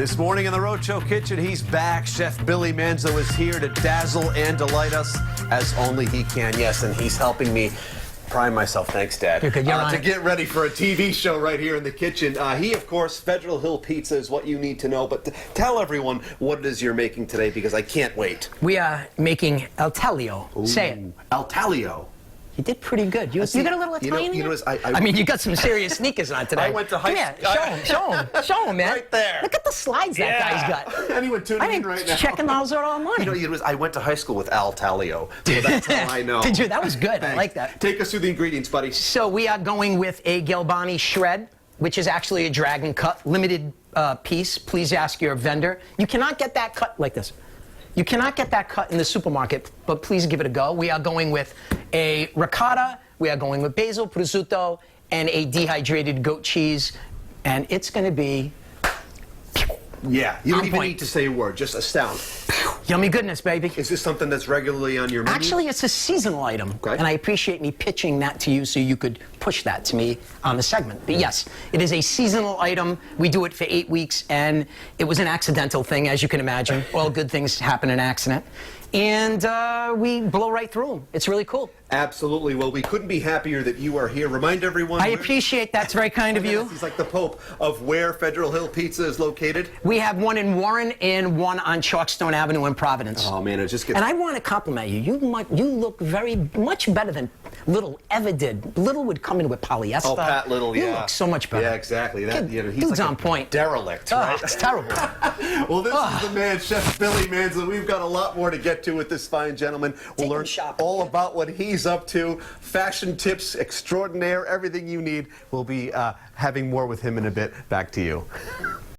This morning in the Roadshow Kitchen, he's back. Chef Billy Manzo is here to dazzle and delight us as only he can. Yes, and he's helping me prime myself. Thanks, Dad. You're good. You're on to it. get ready for a TV show right here in the kitchen. He, of course, Federal Hill Pizza is what you need to know. But tell everyone what it is you're making today, because I can't wait. We are making El Taglio. Say it. El Taglio. You did pretty good. You got a little Italian in there? I mean, you got some serious sneakers on today. I went to high school. Show him, man. Right there. Look at the slides that guy's got. Anyone tuning in right now? Checking those out all morning. You know, I went to high school with Al Taglio, so that's how I know. Did you? That was good. Thanks. I like that. Take us through the ingredients, buddy. So we are going with a Galbani shred, which is actually a dragon cut, limited piece. Please ask your vendor. You cannot get that cut like this. You cannot get that cut in the supermarket, but please give it a go. We are going with a ricotta, we are going with basil, prosciutto, and a dehydrated goat cheese, and it's going to be... Yeah, you don't On even point. need to say a word, just a sound. Yummy goodness, baby. Is this something that's regularly on your menu? Actually, it's a seasonal item, Okay. and I appreciate me pitching that to you so you could push that to me on the segment. But yes, it is a seasonal item. We do it for 8 weeks, and it was an accidental thing, as you can imagine. All good things happen in accident. And we blow right through them. It's really cool. Absolutely. Well, we couldn't be happier that you are here. Remind everyone... I appreciate that's very kind of you. He's like the Pope of where Federal Hill Pizza is located. We have one in Warren and one on Chalkstone Avenue in Providence. Oh, man, it just gets... And I want to compliment you. You look very much better than Little ever did. Little would come in with polyester. Oh, Pat Little, yeah. You look so much better. Yeah, exactly. That, Kid, he's dude's like on point. derelict, Oh, right? it's terrible. Well, this is the man, Chef Billy Manzo. We've got a lot more to get to with this fine gentleman. We'll Take him learn shopping. all about what he's up to. Fashion tips extraordinaire, everything you need. We'll be having more with him in a bit. Back to you.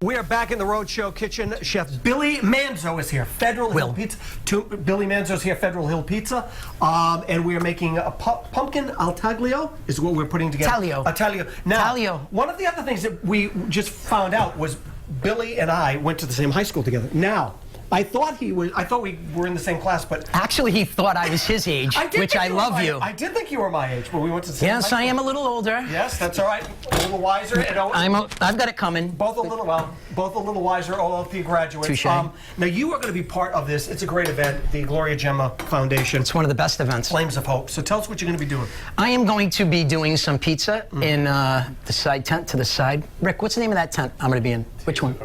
We are back in the Roadshow Kitchen. Chef Billy Manzo is here. Federal Hill Pizza. Billy Manzo's here, Federal Hill Pizza. And we are making a pumpkin al taglio is what we're putting together. Taglio. Taglio. Now, Taglio. one of the other things that we just found out was Billy and I went to the same high school together. Now, I thought we were in the same class, but Actually, he thought I was his age, which I love you. I did think you were my age, but we went to the same Yes, high I am school. a little older. Yes, that's all right. A little wiser. And I've got it coming. both a little wiser, OLP graduates. Touche. Now you are going to be part of this. It's a great event, the Gloria Gemma Foundation, It's one of the best events. Flames of Hope. So tell us what you're going to be doing. I am going to be doing some pizza in the side tent to the side. Rick, what's the name of that tent I'm going to be in? Which one?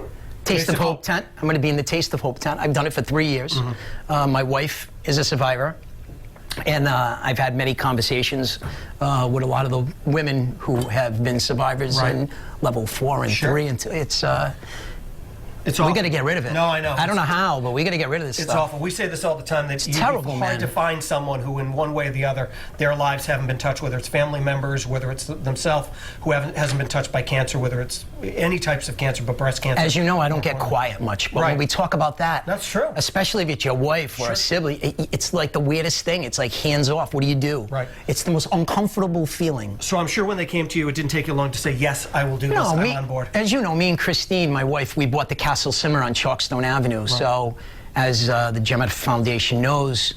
Taste of Hope tent. I'm going to be in the Taste of Hope tent. I've done it for 3 years. My wife is a survivor. And I've had many conversations with a lot of the women who have been survivors in level 4 and 3. And It's we awful. got to get rid of it. No, I know. I don't know how, but we got to get rid of this It's stuff. awful. We say this all the time that it's terrible, hard man. to find someone who, in one way or the other, their lives haven't been touched, whether it's family members, whether it's themselves who hasn't been touched by cancer, whether it's any types of cancer, but breast cancer. As you know, I don't get quiet much, but when we talk about that, That's true. Especially if it's your wife or a sibling, it's like the weirdest thing. It's like hands off. What do you do? Right. It's the most uncomfortable feeling. So I'm sure when they came to you, it didn't take you long to say, yes, I will do this. I'm on board. As you know, me and Christine, my wife, we bought the Castle Simmer on Chalkstone Avenue. So, as the Gemma Foundation knows,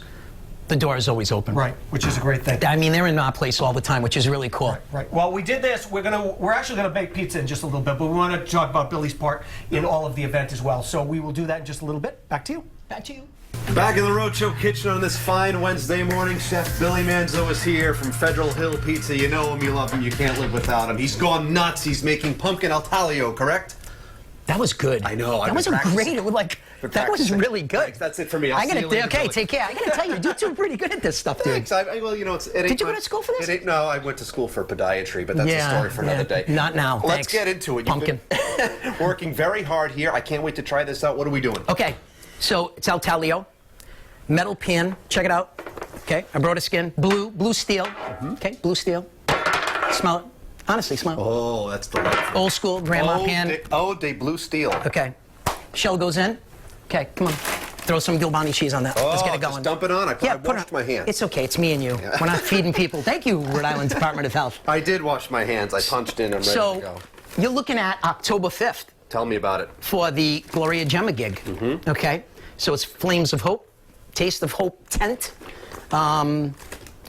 the door is always open. Right, which is a great thing. I mean, they're in our place all the time, which is really cool. Right. Well, we did this. We're actually gonna bake pizza in just a little bit, but we want to talk about Billy's part in all of the event as well. So we will do that in just a little bit. Back to you. Back to you. Back in the Roadshow Kitchen on this fine Wednesday morning, Chef Billy Manzo is here from Federal Hill Pizza. You know him, you love him, you can't live without him. He's gone nuts. He's making pumpkin al taglio, correct? That was good. I know. That was a great. It was like that was really good. Thanks, that's it for me. I'll see you later, Okay, Billy. take care. I gotta tell you, you're doing pretty good at this stuff, dude. Thanks. Well, you know, it ain't Did you go to school for this? It ain't, no, I went to school for podiatry, but that's a story for another day. Not now. Let's Thanks. get into it. Pumpkin. You've been working very hard here. I can't wait to try this out. What are we doing? Okay, so it's El Taglio, metal pan. Check it out. Okay, I brought a skin. Blue steel. Okay, blue steel. Smell it. Honestly, smell it. Oh, that's delightful. Old school grandma pan. De blue steel. Okay, shell goes in. Okay, come on. Throw some Galbani cheese on that. Let's get it going. Just dump it on. I washed my hands. It's okay. It's me and you. We're not feeding people. Thank you, Rhode Island Department of Health. I did wash my hands. I punched in. I'm ready to go. So you're looking at October 5th. Tell me about it. For the Gloria Gemma gig. Okay, so it's Flames of Hope, Taste of Hope tent.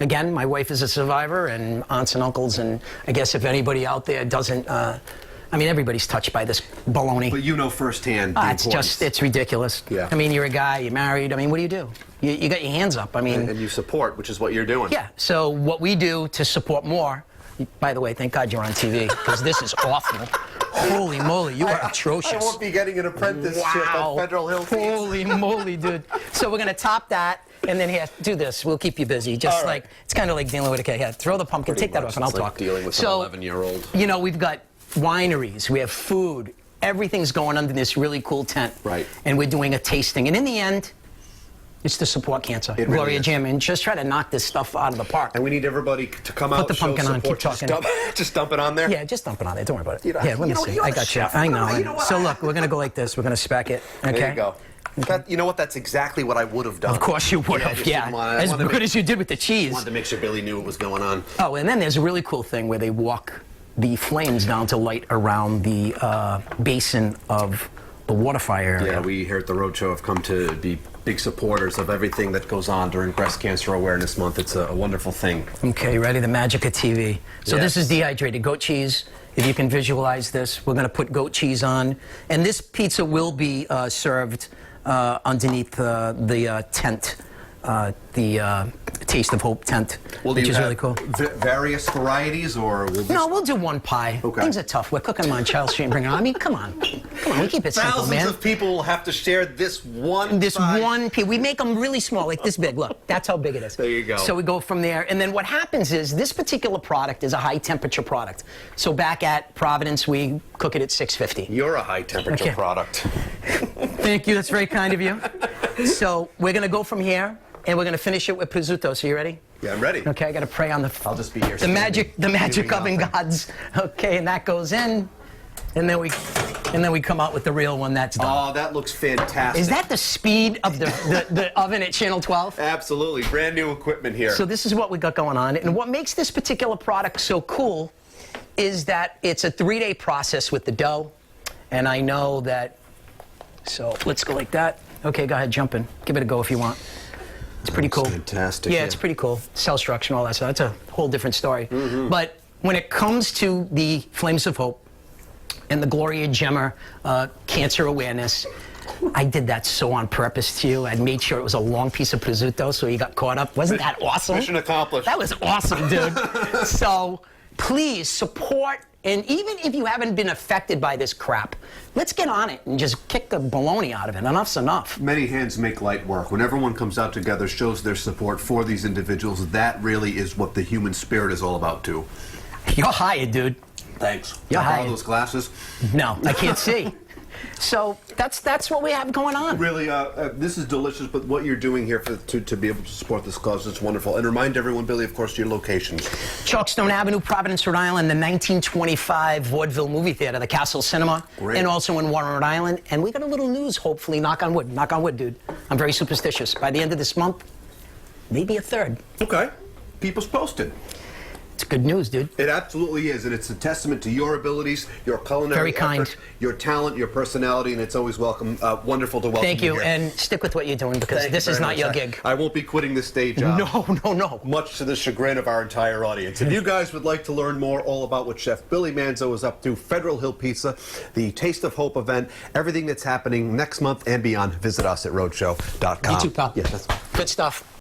Again, my wife is a survivor, and aunts and uncles, and I guess if anybody out there doesn't I mean, everybody's touched by this baloney. But you know firsthand the It's importance. just, it's ridiculous. Yeah. I mean, you're a guy, you're married. I mean, what do you do? You got your hands up. I mean, and you support, which is what you're doing. yeah. So what we do to support more, by the way, thank God you're on TV, because this is awful. Holy moly, you are atrocious. I won't be getting an apprenticeship at Federal Hill Pizza. Holy moly, dude. So we're going to top that, and then here, do this. We'll keep you busy. Just All right. like, it's kind of like dealing with a kid. Yeah, throw the pumpkin, Pretty take that much. off, and I'll It's like talk. dealing with so, an 11-year-old. You know, we've got wineries, we have food. Everything's going under this really cool tent. Right. And we're doing a tasting. And in the end, it's to support cancer. It really Gloria is. Jim, and just try to knock this stuff out of the park. And we need everybody to come out, the show pumpkin on, support. keep Just talking. just dump it on there. Yeah, just dump it on there. Don't worry about it. You know, yeah, let me you know, see. you're I the got you. chef. I Come know. on, you know what? So look, we're gonna go like this. We're gonna spec it. Okay. There you go. You know what? That's exactly what I would have done. Of course you would I have. just Yeah, didn't wanna- I as wanted to good make- as you did with the cheese. wanted to make sure Billy knew what was going on. Oh, and then there's a really cool thing where they walk the flames down to light around the basin of the water fire area. Yeah, we here at the Roadshow have come to be big supporters of everything that goes on during Breast Cancer Awareness Month. It's a wonderful thing. Okay, ready? The magic of TV. So Yes. this is dehydrated goat cheese. If you can visualize this, we're going to put goat cheese on. And this pizza will be served underneath the tent, the Taste of Hope tent, Will which you is have really cool. Various varieties, or will this No, we'll do one pie. Okay. Things are tough. We're cooking them on Charles Street and bring it on. I mean, come on. Come on, we keep it simple, thousands man. of people will have to share this one This size? one pea, we make them really small, like this big. Look, that's how big it is. There you go. So we go from there, and then what happens is this particular product is a high temperature product. So back at Providence, we cook it at 650. You're a high temperature Okay. product. Thank you. That's very kind of you. So we're gonna go from here, and we're gonna finish it with prosciutto. So you ready? Yeah, I'm ready. Okay, I gotta pray on the. I'll just be here The standing, magic doing oven nothing. gods. Okay, and that goes in, and then we come out with the real one. That's done. Oh, that looks fantastic. Is that the speed of the oven at Channel 12? Absolutely. Brand new equipment here. So this is what we got going on. And what makes this particular product so cool is that it's a 3-day process with the dough. And I know that, so let's go like that. Okay, go ahead, jump in. Give it a go if you want. It's pretty cool. fantastic, Yeah, yeah. it's pretty cool. Cell structure and all that stuff. That's a whole different story. Mm-hmm. But when it comes to the Flames of Hope and the Gloria Gemmer cancer awareness, I did that so on purpose to you. I made sure it was a long piece of prosciutto so you got caught up. Wasn't that awesome? Mission accomplished. That was awesome, dude. So please support, and even if you haven't been affected by this crap, let's get on it and just kick the baloney out of it. Enough's enough. Many hands make light work. When everyone comes out together, shows their support for these individuals, that really is what the human spirit is all about, too. You're hired, dude. Thanks. You're Can I borrow hired. those glasses? No, I can't see. So that's what we have going on. Really, this is delicious, but what you're doing here to be able to support this cause is wonderful. And remind everyone, Billy, of course, your locations. Chalkstone Avenue, Providence, Rhode Island, the 1925 Vaudeville Movie Theater, the Castle Cinema, Great. and also in Warren, Rhode Island. And we got a little news, hopefully, knock on wood, dude. I'm very superstitious. By the end of this month, maybe a third. Okay. People's posted. It's good news, dude. It absolutely is, and it's a testament to your abilities, your culinary Very kind. effort, your talent, your personality, and it's always welcome. Wonderful to welcome Thank you, here. and stick with what you're doing because Thank this you is very not your much. gig. I won't be quitting this day job. No. Much to the chagrin of our entire audience. If you guys would like to learn more all about what Chef Billy Manzo is up to, Federal Hill Pizza, the Taste of Hope event, everything that's happening next month and beyond, visit us at roadshow.com. You too, pal. Yeah, that's Good stuff.